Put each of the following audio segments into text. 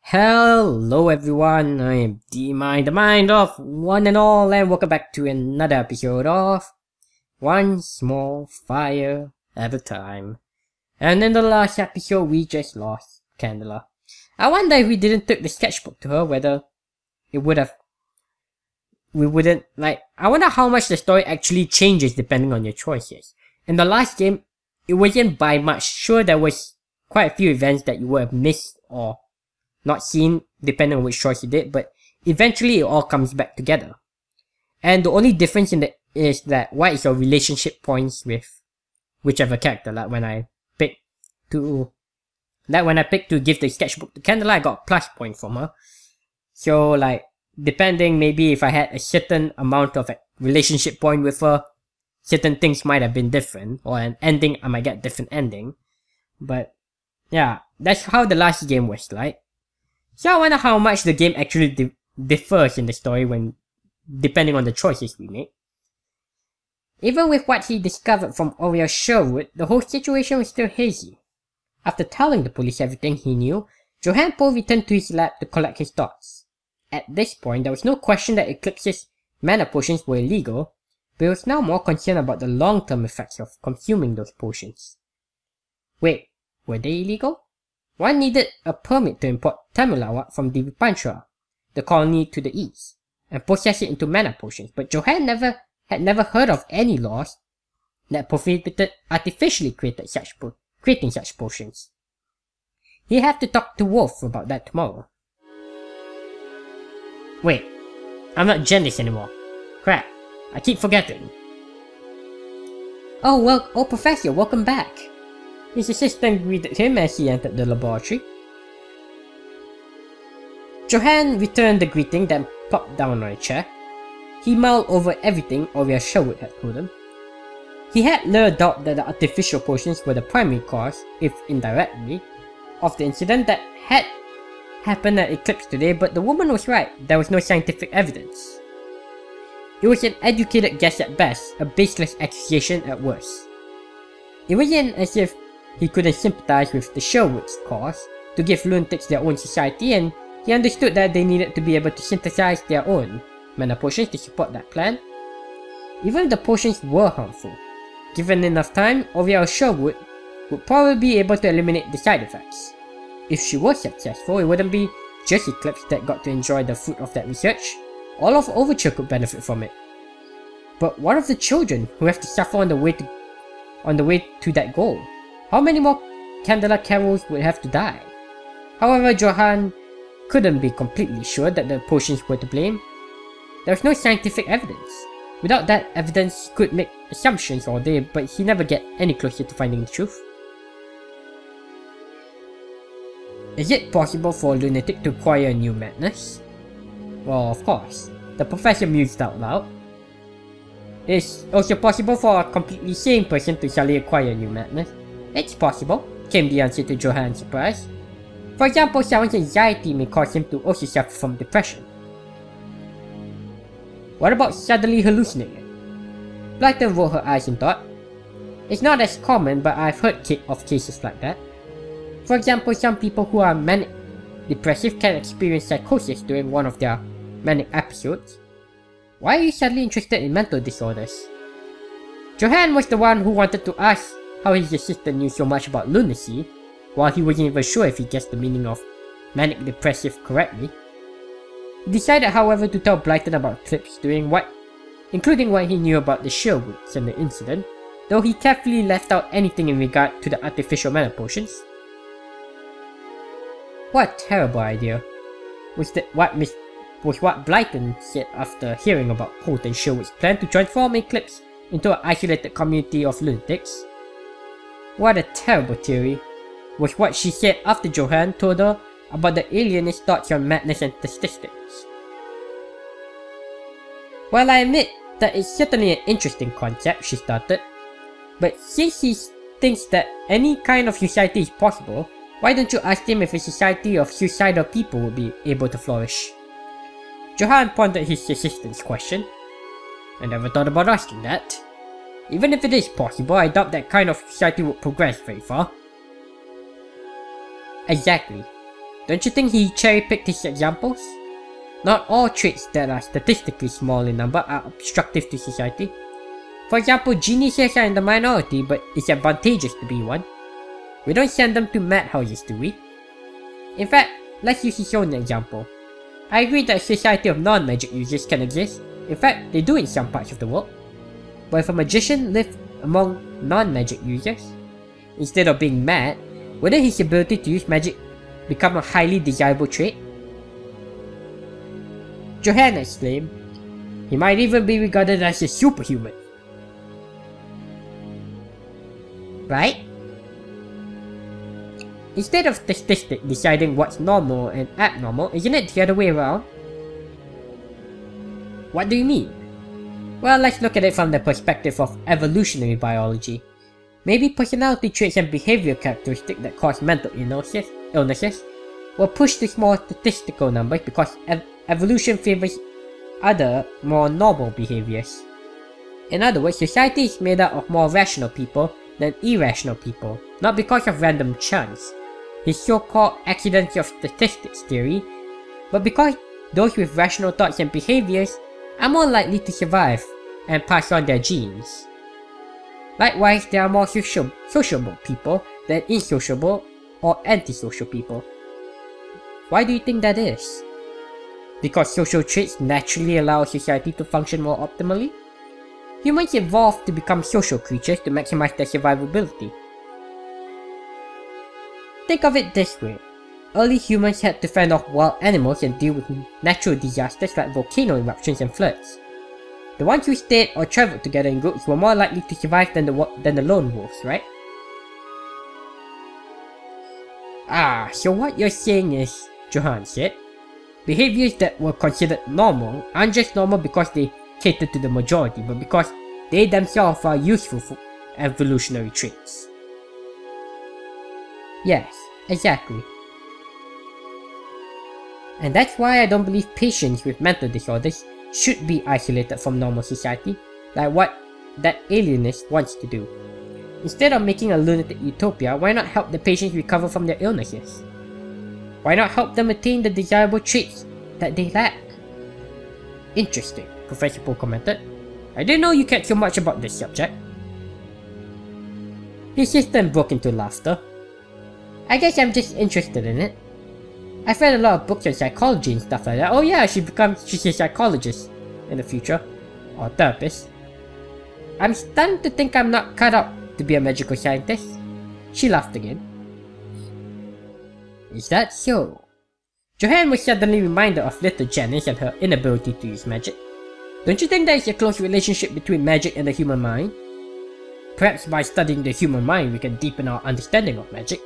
Hello everyone, I am D-Mind, the mind of one and all, and welcome back to another episode of One Small Fire at a Time. And in the last episode, we just lost Candela. I wonder if we didn't took the sketchbook to her, whether it would have... I wonder how much the story actually changes depending on your choices. In the last game, it wasn't by much. Sure, there was quite a few events that you would have missed or not seen depending on which choice you did, but eventually it all comes back together. And the only difference in is that what is your relationship points with whichever character. Like when I picked to give the sketchbook to Candela, I got a plus point from her. So like depending, maybe if I had a certain amount of relationship point with her, certain things might have been different, or an ending, I might get different ending. But yeah, that's how the last game was like. So I wonder how much the game actually differs in the story depending on the choices we make. Even with what he discovered from Oriel Sherwood, the whole situation was still hazy. After telling the police everything he knew, Johann Poe returned to his lab to collect his thoughts. At this point, there was no question that Eclipse's mana potions were illegal, but he was now more concerned about the long-term effects of consuming those potions. Wait, were they illegal? One needed a permit to import Temulawak from Divipantra, the colony to the east, and process it into mana potions, but Johann had never heard of any laws that prohibited artificially creating such potions. He had to talk to Wolf about that tomorrow. Wait, I'm not Jendis anymore. Crap, I keep forgetting. Oh, Professor, welcome back. His assistant greeted him as he entered the laboratory. Johann returned the greeting, then plopped down on a chair. He mulled over everything Oriel Sherwood had told him. He had little doubt that the artificial potions were the primary cause, if indirectly, of the incident that had happened at Eclipse today, but the woman was right, there was no scientific evidence. It was an educated guess at best, a baseless accusation at worst. It wasn't as if he couldn't sympathize with the Sherwood's cause to give lunatics their own society, and he understood that they needed to be able to synthesize their own mana potions to support that plan. Even if the potions were harmful, given enough time, Oriel Sherwood would probably be able to eliminate the side effects. If she was successful, it wouldn't be just Eclipse that got to enjoy the fruit of that research. All of Overture could benefit from it. But what of the children who have to suffer on the way to that goal? How many more Candela Carols would have to die? However, Johann couldn't be completely sure that the potions were to blame. There was no scientific evidence. Without that evidence, he could make assumptions all day, but he never get any closer to finding the truth. Is it possible for a lunatic to acquire a new madness? Well, of course. The professor mused out loud. It's also possible for a completely sane person to suddenly acquire a new madness. It's possible, came the answer to Johann's surprise. For example, someone's anxiety may cause him to also suffer from depression. What about suddenly hallucinating? Blyton rolled her eyes in thought. It's not as common, but I've heard of cases like that. For example, some people who are manic depressive can experience psychosis during one of their manic episodes. Why are you suddenly interested in mental disorders? Johann was the one who wanted to ask how his assistant knew so much about lunacy, while he wasn't even sure if he guessed the meaning of manic depressive correctly. He decided, however, to tell Blyton about Eclipse including what he knew about the Sherwoods and the incident, though he carefully left out anything in regard to the artificial mana potions. What a terrible idea, was what Blyton said after hearing about Holt and Sherwood's plan to transform Eclipse into an isolated community of lunatics. What a terrible theory, was what she said after Johann told her about the alienist thoughts on madness and statistics. While I admit that it's certainly an interesting concept, she started, but since he thinks that any kind of society is possible, why don't you ask him if a society of suicidal people would be able to flourish? Johann pondered his assistant's question. I never thought about asking that. Even if it is possible, I doubt that kind of society would progress very far. Exactly. Don't you think he cherry-picked his examples? Not all traits that are statistically small in number are obstructive to society. For example, geniuses are in the minority, but it's advantageous to be one. We don't send them to madhouses, do we? In fact, let's use his own example. I agree that a society of non-magic users can exist. In fact, they do in some parts of the world. But if a magician lived among non-magic users, instead of being mad, wouldn't his ability to use magic become a highly desirable trait? Johann exclaimed, he might even be regarded as a superhuman. Right? Instead of statistics deciding what's normal and abnormal, isn't it the other way around? What do you mean? Well, let's look at it from the perspective of evolutionary biology. Maybe personality traits and behavioral characteristics that cause mental illnesses were pushed to small statistical numbers because evolution favors other, more normal behaviors. In other words, society is made up of more rational people than irrational people, not because of random chance, his so-called accidents of statistics theory, but because those with rational thoughts and behaviors are more likely to survive and pass on their genes. Likewise, there are more sociable people than insociable or antisocial people. Why do you think that is? Because social traits naturally allow society to function more optimally? Humans evolved to become social creatures to maximize their survivability. Think of it this way. Early humans had to fend off wild animals and deal with natural disasters like volcano eruptions and floods. The ones who stayed or traveled together in groups were more likely to survive than the lone wolves, right? Ah, so what you're saying is, Johann said, behaviors that were considered normal aren't just normal because they cater to the majority, but because they themselves are useful for evolutionary traits. Yes, exactly. And that's why I don't believe patients with mental disorders should be isolated from normal society, like what that alienist wants to do. Instead of making a lunatic utopia, why not help the patients recover from their illnesses? Why not help them attain the desirable traits that they lack? Interesting, Professor Poe commented. I didn't know you cared so much about this subject. His assistant broke into laughter. I guess I'm just interested in it. I've read a lot of books on psychology and stuff like that. Oh yeah, she's a psychologist in the future. Or therapist. I'm starting to think I'm not cut out to be a magical scientist. She laughed again. Is that so? Johann was suddenly reminded of little Janice and her inability to use magic. Don't you think there is a close relationship between magic and the human mind? Perhaps by studying the human mind we can deepen our understanding of magic.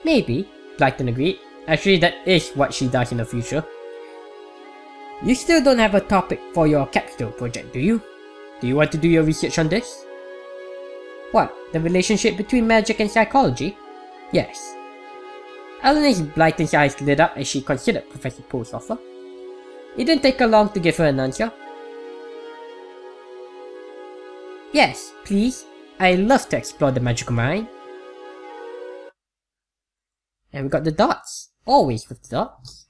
Maybe, Blyton agreed. Actually, that is what she does in the future. You still don't have a topic for your capstone project, do you? Do you want to do your research on this? What, the relationship between magic and psychology? Yes. Eleanor's Blyton's eyes lit up as she considered Professor Poe's offer. It didn't take her long to give her an answer. Yes, please. I love to explore the magical mind. And we got the dots. Always with the dots.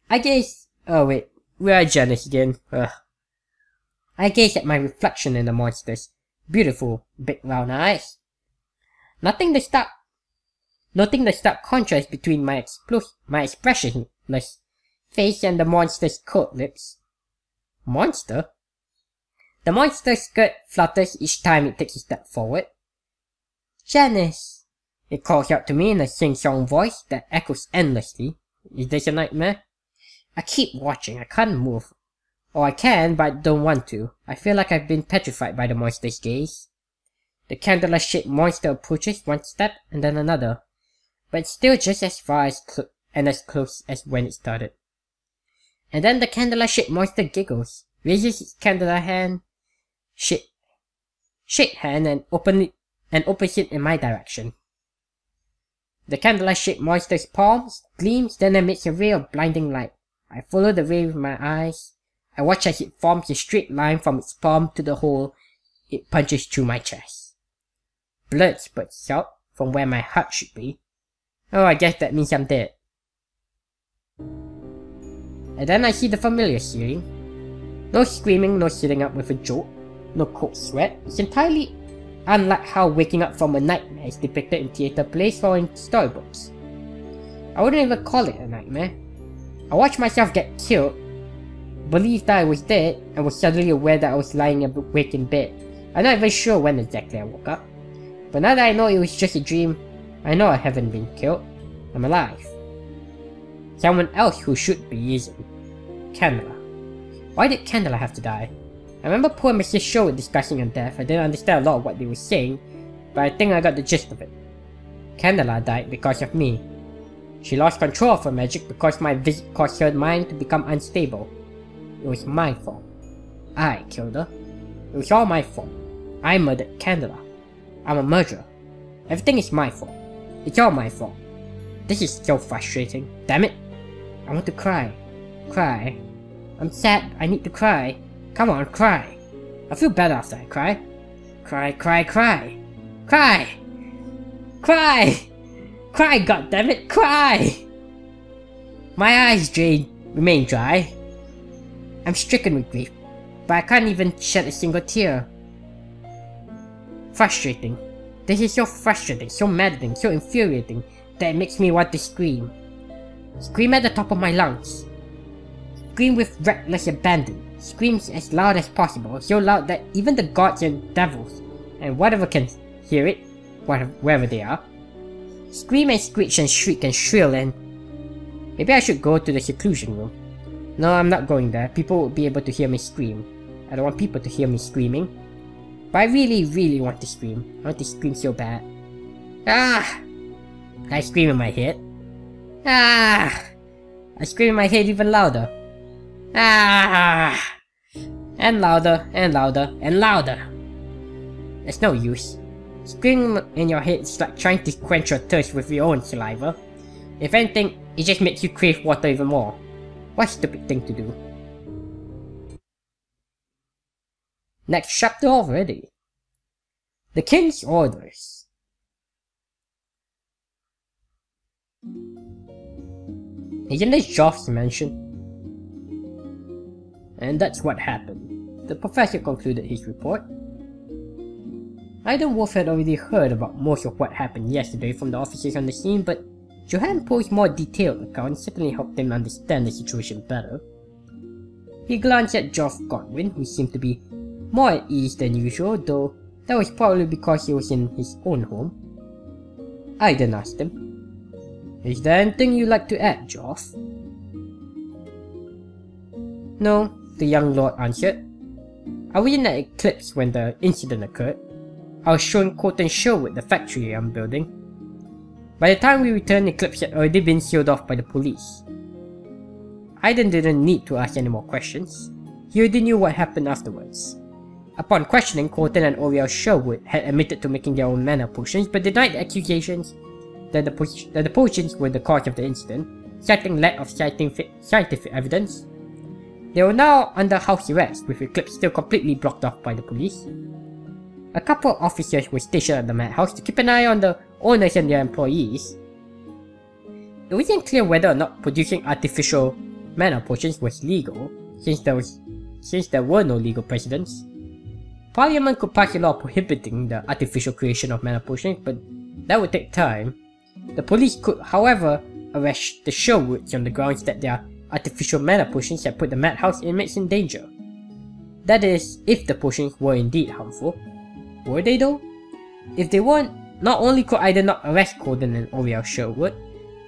I guess... Oh wait, where are Janice again? I gaze at my reflection in the monster's beautiful big round eyes. Noting the stark contrast between my expressionless face and the monster's curled lips. Monster? The monster's skirt flutters each time it takes a step forward. Janice! It calls out to me in a sing-song voice that echoes endlessly. Is this a nightmare? I keep watching, I can't move. Or I can, but don't want to. I feel like I've been petrified by the monster's gaze. The Candela-shaped monster approaches one step and then another, but still just as far and as close as when it started. And then the Candela-shaped monster giggles, raises its Candela hand, shaped hand and opens it in my direction. The Candela-shaped monster's palms gleams, then emits a ray of blinding light. I follow the ray with my eyes. I watch as it forms a straight line from its palm to the hole it punches through my chest. Blood spurts out from where my heart should be. Oh, I guess that means I'm dead. And then I see the familiar ceiling. No screaming, no sitting up with a jolt, no cold sweat. It's entirely unlike how waking up from a nightmare is depicted in theatre plays or in storybooks. I wouldn't even call it a nightmare. I watched myself get killed, believed that I was dead, and was suddenly aware that I was lying awake in bed. I'm not even sure when exactly I woke up. But now that I know it was just a dream, I know I haven't been killed. I'm alive. Someone else who should be isn't. Candela. Why did Candela have to die? I remember poor Mrs. Shaw discussing her death. I didn't understand a lot of what they were saying, but I think I got the gist of it. Candela died because of me. She lost control of her magic because my visit caused her mind to become unstable. It was my fault. I killed her. It was all my fault. I murdered Candela. I'm a murderer. Everything is my fault. It's all my fault. This is so frustrating. Damn it. I want to cry. Cry. I'm sad. I need to cry. Come on, cry. I feel better after I cry. Cry, cry, cry. Cry! Cry! Cry, goddammit, cry! My eyes remain dry. I'm stricken with grief, but I can't even shed a single tear. Frustrating. This is so frustrating, so maddening, so infuriating that it makes me want to scream. Scream at the top of my lungs. Scream with reckless abandon. Screams as loud as possible, so loud that even the gods and devils and whatever can hear it, wherever they are. Scream and screech and shriek and shrill and... Maybe I should go to the seclusion room. No, I'm not going there. People will be able to hear me scream. I don't want people to hear me screaming. But I really, really want to scream. I want to scream so bad. Ah! I scream in my head. Ah! I scream in my head even louder. Ah! And louder, and louder, and louder. There's no use. Screaming in your head is like trying to quench your thirst with your own saliva. If anything, it just makes you crave water even more. What a stupid thing to do. Next chapter already. The King's Orders. Isn't this Joff's mansion? And that's what happened. The professor concluded his report. Wolf had already heard about most of what happened yesterday from the officers on the scene, but Johann Poe's more detailed account certainly helped him understand the situation better. He glanced at Geoff Godwin, who seemed to be more at ease than usual, though that was probably because he was in his own home. Aiden asked him, "Is there anything you'd like to add, Geoff?" "No," the young lord answered. "I was in the eclipse when the incident occurred. I was showing Colton Sherwood the factory I'm building. By the time we returned, the eclipse had already been sealed off by the police." Aiden didn't need to ask any more questions. He already knew what happened afterwards. Upon questioning, Colton and Oriel Sherwood had admitted to making their own mana potions, but denied the accusations that the potions were the cause of the incident, citing lack of scientific evidence. They were now under house arrest, with Eclipse still completely blocked off by the police. A couple of officers were stationed at the madhouse to keep an eye on the owners and their employees. It wasn't clear whether or not producing artificial mana potions was legal, since there were no legal precedents. Parliament could pass a law prohibiting the artificial creation of mana potions, but that would take time. The police could, however, arrest the Sherwoods on the grounds that their artificial mana potions had put the madhouse inmates in danger. That is, if the potions were indeed harmful. Were they though? If they weren't, not only could Aiden not arrest Colton and Oriel Sherwood,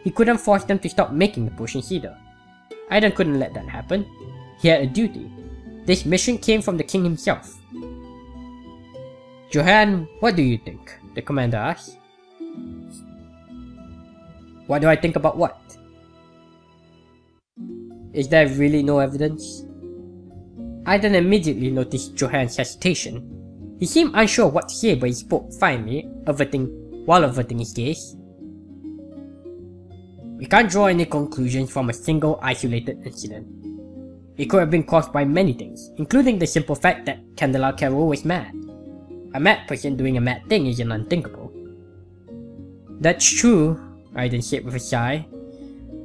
he couldn't force them to stop making the potions either. Aiden couldn't let that happen. He had a duty. This mission came from the king himself. "Johann, what do you think?" the commander asked. "What do I think about what? Is there really no evidence?" Aiden immediately noticed Johann's hesitation. He seemed unsure what to say, but he spoke finally, while averting his gaze. "We can't draw any conclusions from a single isolated incident. It could have been caused by many things, including the simple fact that Candela Carroll was mad. A mad person doing a mad thing isn't unthinkable." "That's true," Aiden said with a sigh.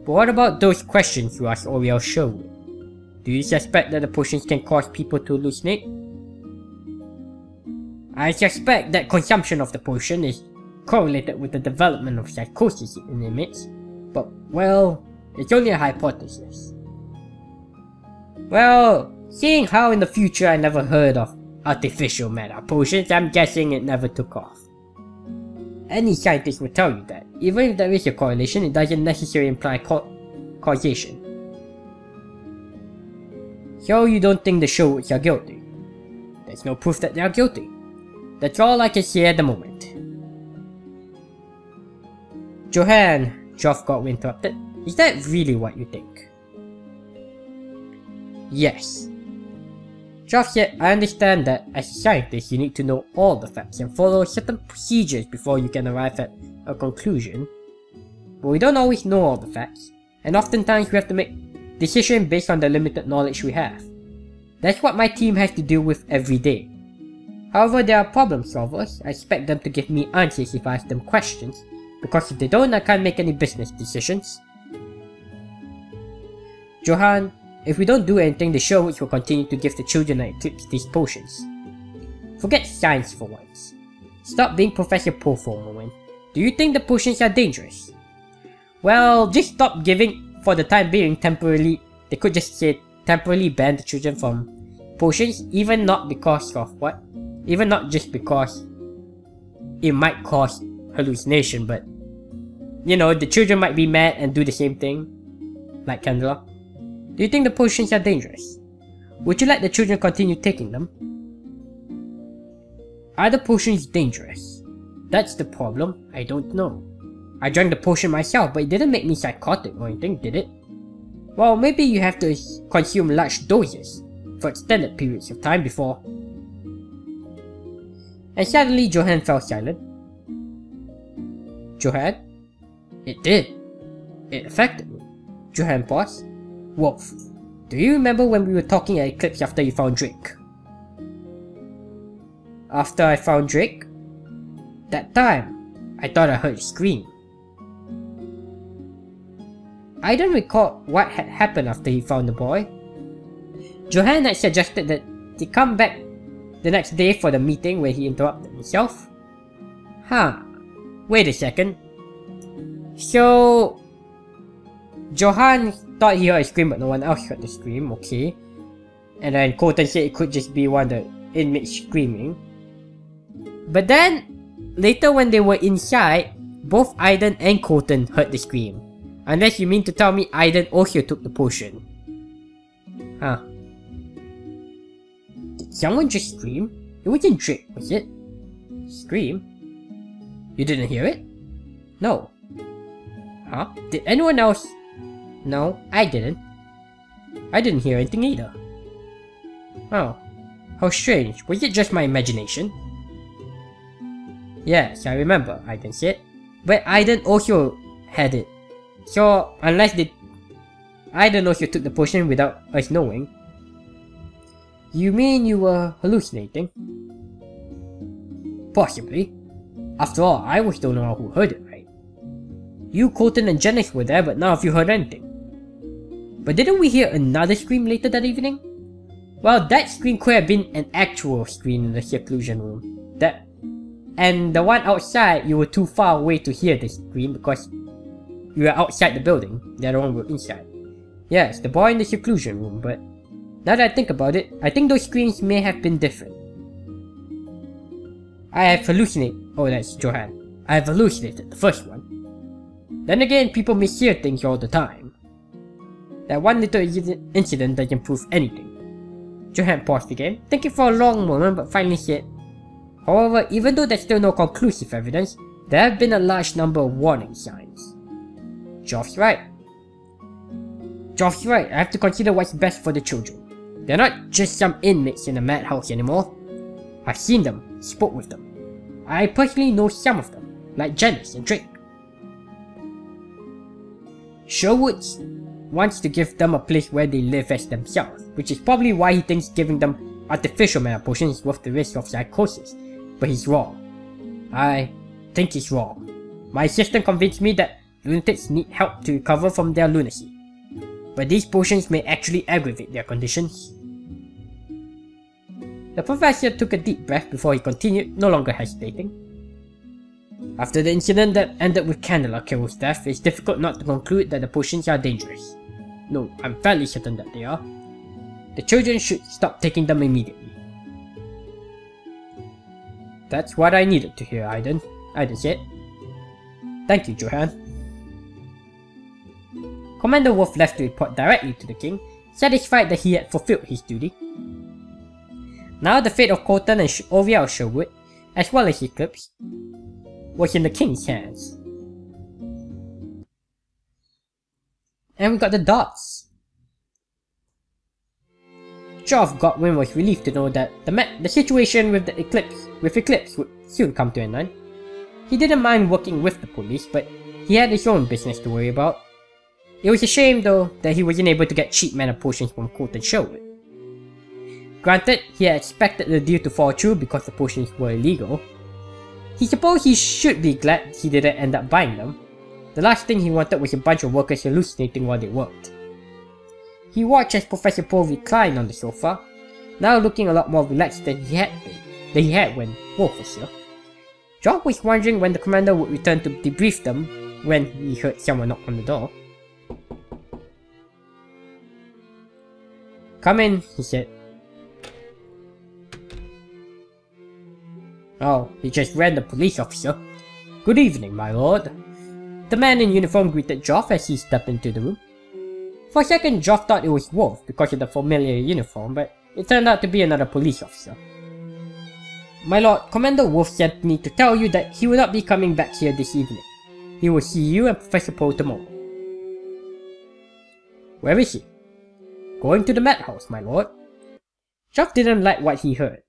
But what about those questions you asked Oriel Sherwood? Do you suspect that the potions can cause people to hallucinate? I suspect that consumption of the potion is correlated with the development of psychosis it emits, but, well, it's only a hypothesis. Well, seeing how in the future I never heard of artificial matter potions, I'm guessing it never took off. Any scientist will tell you that, even if there is a correlation, it doesn't necessarily imply causation. So you don't think the Sherwoods are guilty? There's no proof that they are guilty. That's all I can say at the moment. Johan, Joff got interrupted. Is that really what you think? Yes. Joff said, I understand that as a scientist you need to know all the facts and follow certain procedures before you can arrive at a conclusion. But we don't always know all the facts, and oftentimes we have to make decisions based on the limited knowledge we have. That's what my team has to deal with every day. However, they are problem solvers. I expect them to give me answers if I ask them questions, because if they don't, I can't make any business decisions. Johan, if we don't do anything, the Sherwoods will continue to give the children and eclipse these potions. Forget science for once. Stop being Professor Poe for a moment. Do you think the potions are dangerous? Well, just stop giving for the time being. Temporarily, they could just say temporarily ban the children from potions, even not because of what? Even not just because it might cause hallucination, but you know, the children might be mad and do the same thing, like Candela. Do you think the potions are dangerous? Would you let the children continue taking them? Are the potions dangerous? That's the problem. I don't know. I drank the potion myself, but it didn't make me psychotic or anything, did it? Well, maybe you have to consume large doses for extended periods of time before. And suddenly Johan fell silent. Johan? It did. It affected me. Johan paused. Wolf, do you remember when we were talking at Eclipse after you found Drake? After I found Drake? That time, I thought I heard a scream. I don't recall what had happened after he found the boy. Johan had suggested that they come back the next day for the meeting where he interrupted himself. Huh. Wait a second. So, Johan thought he heard a scream but no one else heard the scream, okay. And then Colton said it could just be one of the inmates screaming. But then, later when they were inside, both Aiden and Colton heard the scream. Unless you mean to tell me Aiden also took the potion. Huh. Did someone just scream? It wasn't Drake, was it? Scream? You didn't hear it? No. Huh? Did anyone else? No, I didn't. I didn't hear anything either. Oh. How strange. Was it just my imagination? Yes, I remember, Aiden said. But Aiden also had it. So, unless Aiden also took the potion without us knowing. You mean you were hallucinating? Possibly. After all, I was the only one who heard it, right? You, Colton, and Janice were there, but none of you heard anything. But didn't we hear another scream later that evening? Well, that scream could have been an actual scream in the seclusion room. And the one outside, you were too far away to hear the scream because you were outside the building. The other one were inside. Yes, the boy in the seclusion room, but now that I think about it, I think those screams may have been different. I have hallucinated. Oh, that's Johan. I have hallucinated the first one. Then again, people mishear things all the time. That one little incident doesn't prove anything. Johan paused again, thinking for a long moment, but finally said, however, even though there's still no conclusive evidence, there have been a large number of warning signs. Joff's right. Joff's right, I have to consider what's best for the children. They're not just some inmates in a madhouse anymore. I've seen them, spoke with them. I personally know some of them, like Janice and Drake. Sherwood wants to give them a place where they live as themselves, which is probably why he thinks giving them artificial mana potions is worth the risk of psychosis. But he's wrong. I think he's wrong. My assistant convinced me that lunatics need help to recover from their lunacy, but these potions may actually aggravate their conditions. The professor took a deep breath before he continued, no longer hesitating. After the incident that ended with Candela Carol's death, it's difficult not to conclude that the potions are dangerous. No, I'm fairly certain that they are. The children should stop taking them immediately. That's what I needed to hear, Aiden said. Thank you, Johan. Commander Wolf left to report directly to the king, satisfied that he had fulfilled his duty. Now the fate of Colton and Ovia of Sherwood, as well as Eclipse, was in the king's hands. And we got the dots. Geoff Godwin was relieved to know that the situation with Eclipse would soon come to an end. He didn't mind working with the police, but he had his own business to worry about. It was a shame though that he wasn't able to get cheap mana potions from Colton Sherwood. Granted, he had expected the deal to fall through because the potions were illegal. He supposed he should be glad he didn't end up buying them. The last thing he wanted was a bunch of workers hallucinating while they worked. He watched as Professor Poe reclined on the sofa, now looking a lot more relaxed than he had when Wolf was here. Geoff was wondering when the commander would return to debrief them when he heard someone knock on the door. "Come in," he said. Oh, he just ran the police officer. "Good evening, my lord." The man in uniform greeted Geoff as he stepped into the room. For a second, Geoff thought it was Wolf because of the familiar uniform, but it turned out to be another police officer. "My lord, Commander Wolf sent me to tell you that he will not be coming back here this evening. He will see you and Professor Poe tomorrow." "Where is he?" "Going to the madhouse, my lord." Geoff didn't like what he heard.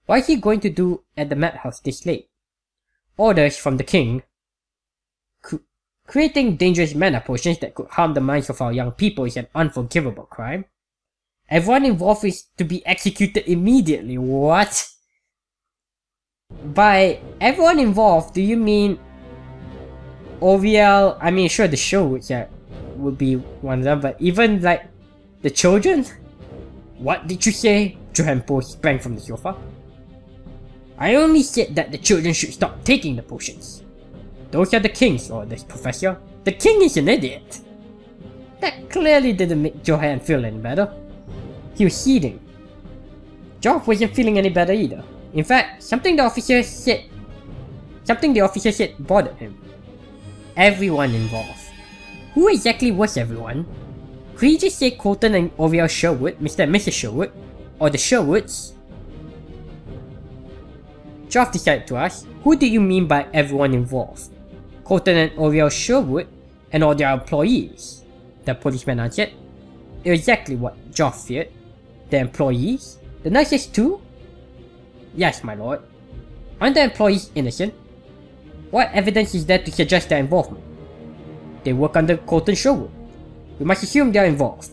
What is he going to do at the madhouse this late? Orders from the king. Creating dangerous mana potions that could harm the minds of our young people is an unforgivable crime. Everyone involved is to be executed immediately. What? By everyone involved, do you mean OVL? I mean, sure, the show would be one of them, but even like the children? What did you say? Johan Poe sprang from the sofa. "I only said that the children should stop taking the potions. Those are the king's orders, Professor. The king is an idiot." That clearly didn't make Johan feel any better. He was seething. Geoff wasn't feeling any better either. In fact, something the officer said bothered him. Everyone involved. Who exactly was everyone? Could he just say Colton and Oriel Sherwood, Mr. and Mrs. Sherwood? Or the Sherwoods? Geoff decided to ask, who do you mean by everyone involved? Colton and Oriel Sherwood and all their employees? The policeman answered. Exactly what Geoff feared. The employees? The nurses too? Yes, my lord. Aren't the employees innocent? What evidence is there to suggest their involvement? They work under Colton Sherwood. We must assume they are involved.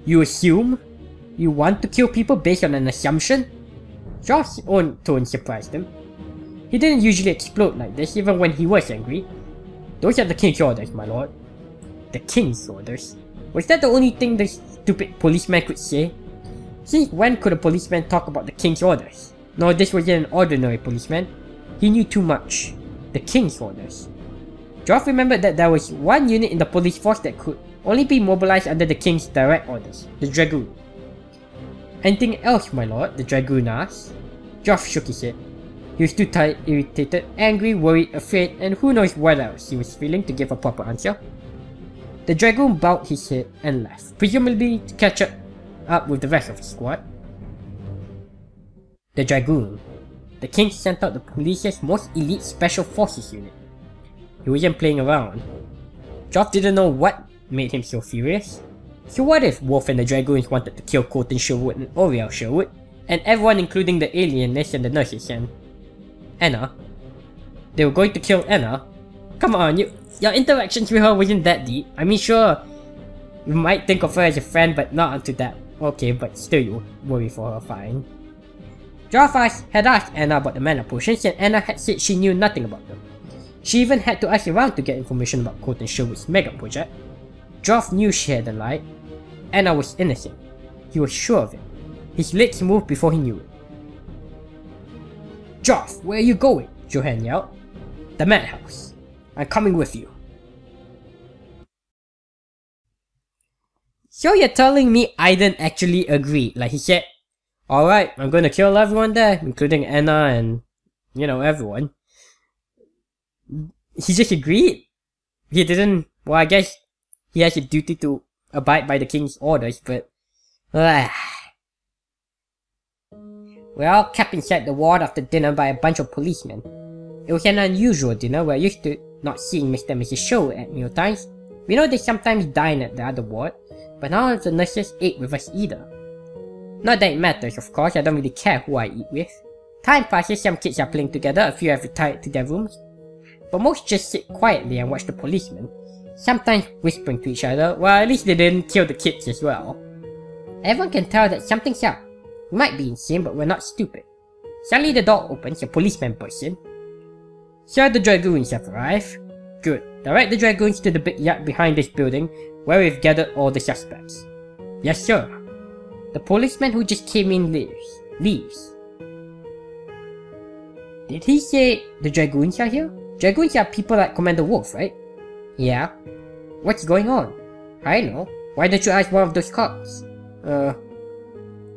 You assume? You want to kill people based on an assumption? Geoff's own tone surprised him. He didn't usually explode like this even when he was angry. Those are the king's orders, my lord. The king's orders? Was that the only thing the stupid policeman could say? Since when could a policeman talk about the king's orders? No, this wasn't an ordinary policeman. He knew too much. The king's orders. Geoff remembered that there was one unit in the police force that could only be mobilized under the king's direct orders, the Dragoon. Anything else, my lord? The Dragoon asked. Geoff shook his head. He was too tired, irritated, angry, worried, afraid, and who knows what else he was feeling to give a proper answer. The Dragoon bowed his head and left, presumably to catch up with the rest of his squad. The Dragoon. The king sent out the police's most elite special forces unit. He wasn't playing around. Geoff didn't know what made him so furious. So what if Wolf and the Dragoons wanted to kill Colton Sherwood and Oriel Sherwood, and everyone including the alienists and the nurses and Anna? They were going to kill Anna? Come on, your interactions with her wasn't that deep. I mean, sure, you might think of her as a friend, but not unto that. Okay, but still you worry for her, fine. Geoff had asked Anna about the mana potions, and Anna had said she knew nothing about them. She even had to ask around to get information about Colton Sherwood's mega project. Joff knew she had lied. Anna was innocent. He was sure of it. His lips moved before he knew it. "Joff, where are you going?" Johan yelled. "The madhouse. I'm coming with you." So you're telling me Aiden actually agreed? Like he said, "Alright, I'm gonna kill everyone there, including Anna and, everyone." He just agreed? He didn't... Well, I guess he has a duty to abide by the king's orders, but... We're all kept inside the ward after dinner by a bunch of policemen. It was an unusual dinner. We're used to not seeing Mr. and Mrs. Sherwood at mealtimes. We know they sometimes dine at the other ward, but none of the nurses ate with us either. Not that it matters, of course. I don't really care who I eat with. Time passes, some kids are playing together, a few have retired to their rooms. But most just sit quietly and watch the policemen, sometimes whispering to each other. Well, at least they didn't kill the kids as well. Everyone can tell that something's up. We might be insane, but we're not stupid. Suddenly the door opens, a policeman bursts in. "Sir, the dragoons have arrived." "Good. Direct the dragoons to the big yard behind this building, where we've gathered all the suspects." "Yes, sir." The policeman who just came in leaves. Did he say the dragoons are here? Dragoons are people like Commander Wolf, right? "Yeah." "What's going on?" "I know. Why don't you ask one of those cops?"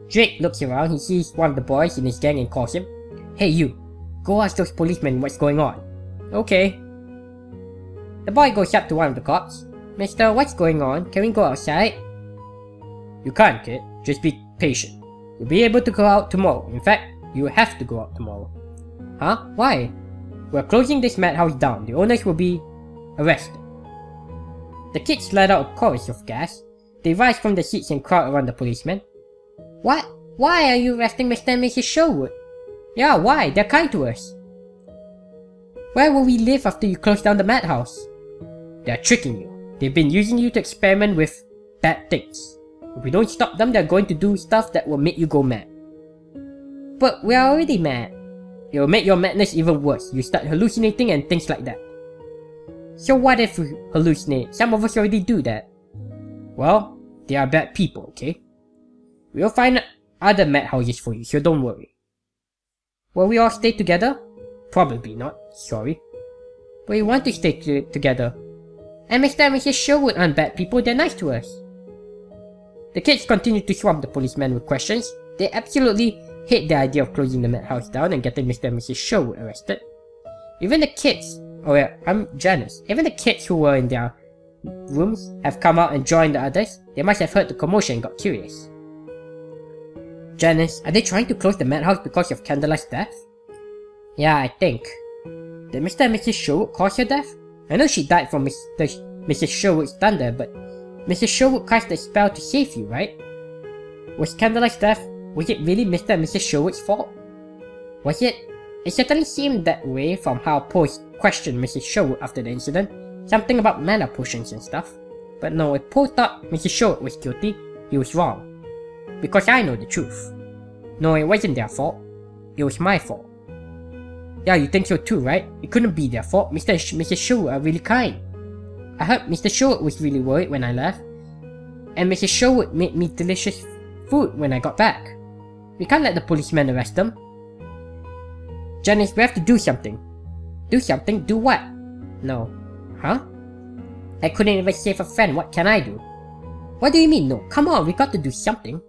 Drake looks around, he sees one of the boys in his gang and calls him. "Hey you, go ask those policemen what's going on." "Okay." The boy goes up to one of the cops. "Mister, what's going on? Can we go outside?" "You can't, kid. Just be patient. You'll be able to go out tomorrow. In fact, you have to go out tomorrow." "Huh? Why?" "We're closing this madhouse down. The owners will be arrested." The kids let out a chorus of gas. They rise from their seats and crowd around the policeman. "What? Why are you arresting Mr. and Mrs. Sherwood?" "Yeah, why? They're kind to us." "Where will we live after you close down the madhouse?" "They're tricking you. They've been using you to experiment with bad things. If we don't stop them, they're going to do stuff that will make you go mad." "But we're already mad." "It will make your madness even worse. You start hallucinating and things like that." "So what if we hallucinate? Some of us already do that." "Well, they are bad people, okay? We'll find other madhouses for you, so don't worry." "Will we all stay together?" "Probably not, sorry." "But we want to stay together. And Mr. and Mrs. Sherwood aren't bad people, they're nice to us." The kids continue to swamp the policeman with questions. They absolutely hate the idea of closing the madhouse down and getting Mr. and Mrs. Sherwood arrested. Even the kids, I'm Janice, even the kids who were in their rooms have come out and joined the others. They must have heard the commotion and got curious. "Janice, are they trying to close the madhouse because of Candela's death?" "Yeah, I think." "Did Mr. and Mrs. Sherwood cause her death? I know she died from Mrs. Sherwood's thunder, but Mrs. Sherwood cast a spell to save you, right? Was Candela's death, was it really Mr. and Mrs. Sherwood's fault? Was it? It certainly seemed that way from how Poe questioned Mrs. Sherwood after the incident. Something about mana potions and stuff. But no, if Poe thought Mrs. Sherwood was guilty, he was wrong. Because I know the truth. No, it wasn't their fault. It was my fault." "Yeah, you think so too, right? It couldn't be their fault. Mr. and Mrs. Sherwood are really kind. I heard Mr. Sherwood was really worried when I left. And Mrs. Sherwood made me delicious food when I got back. We can't let the policemen arrest them." "Janice, we have to do something." "Do something? Do what?" "No." "Huh?" "I couldn't even save a friend. What can I do?" "What do you mean, no? Come on, we got to do something."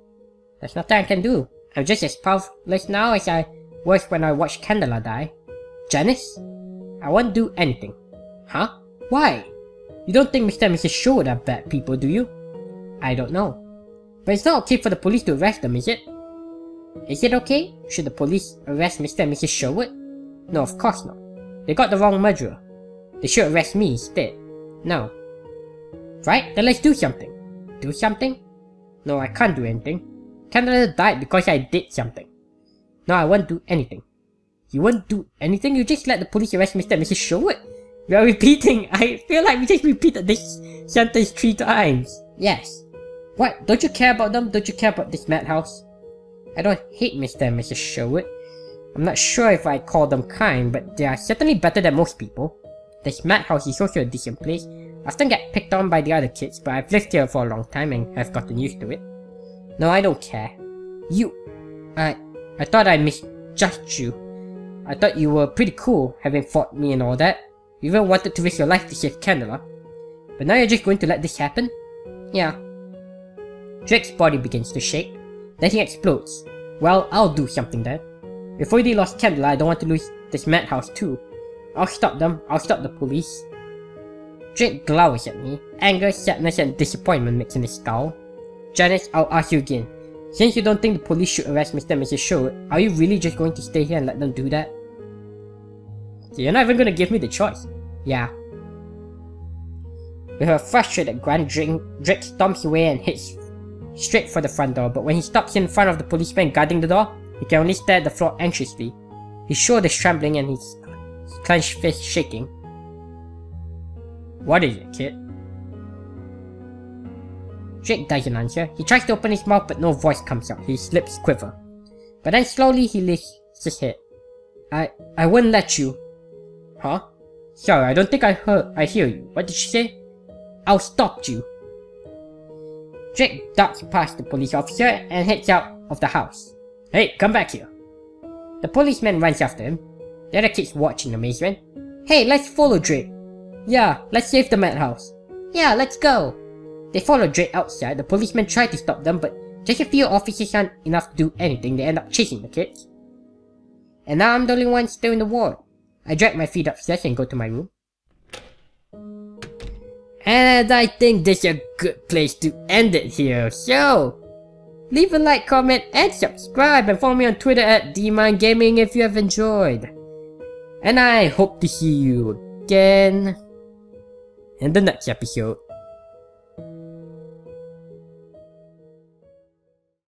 "There's nothing I can do. I'm just as powerless now as I was when I watched Candela die." "Janice? I won't do anything." "Huh? Why? You don't think Mr. and Mrs. Sherwood are bad people, do you?" "I don't know. But it's not okay for the police to arrest them, is it?" "Is it okay? Should the police arrest Mr. and Mrs. Sherwood?" "No, of course not. They got the wrong murderer. They should arrest me instead." "No." "Right, then let's do something." "Do something?" "No, I can't do anything. Candela died because I did something." "No, I won't do anything." "You won't do anything? You just let the police arrest Mr. and Mrs. Sherwood?" We are repeating. I feel like we just repeated this sentence 3 times. "Yes." "What? Don't you care about them? Don't you care about this madhouse?" "I don't hate Mr. and Mrs. Sherwood. I'm not sure if I call them kind, but they are certainly better than most people." this madhouse is also a decent place. I often get picked on by the other kids, but I've lived here for a long time and have gotten used to it. No, I don't care. I thought I misjudged you. I thought you were pretty cool, having fought me and all that. You even wanted to risk your life to save Candela. But now you're just going to let this happen? Yeah. Drake's body begins to shake. Then he explodes. Well, I'll do something then. If we already lost Candela, I don't want to lose this madhouse too. I'll stop them. I'll stop the police. Drake glowers at me. Anger, sadness, and disappointment mix in his scowl. Janice, I'll ask you again. Since you don't think the police should arrest Mr. and Mrs. Sherwood, are you really just going to stay here and let them do that? So you're not even going to give me the choice. Yeah. With a frustrated grunt, Drake stomps away and hits straight for the front door, but when he stops in front of the policeman guarding the door, he can only stare at the floor anxiously. His shoulder is trembling and his clenched fist shaking. What is it, kid? Drake doesn't answer. He tries to open his mouth but no voice comes out. His lips quiver. But then slowly he lifts his head. I wouldn't let you. Huh? Sorry, I don't think I hear you. What did she say? I'll stop you. Drake darts past the police officer and heads out of the house. Hey, come back here. The policeman runs after him. The other kids watch in amazement. Hey, let's follow Drake. Yeah, let's save the madhouse. Yeah, let's go. They follow Drake outside. The policemen try to stop them, but just a few officers aren't enough to do anything. They end up chasing the kids. And now I'm the only one still in the ward. I drag my feet upstairs and go to my room. And I think this is a good place to end it here. So, leave a like, comment, and subscribe, and follow me on Twitter at DMindGaming if you have enjoyed. And I hope to see you again in the next episode.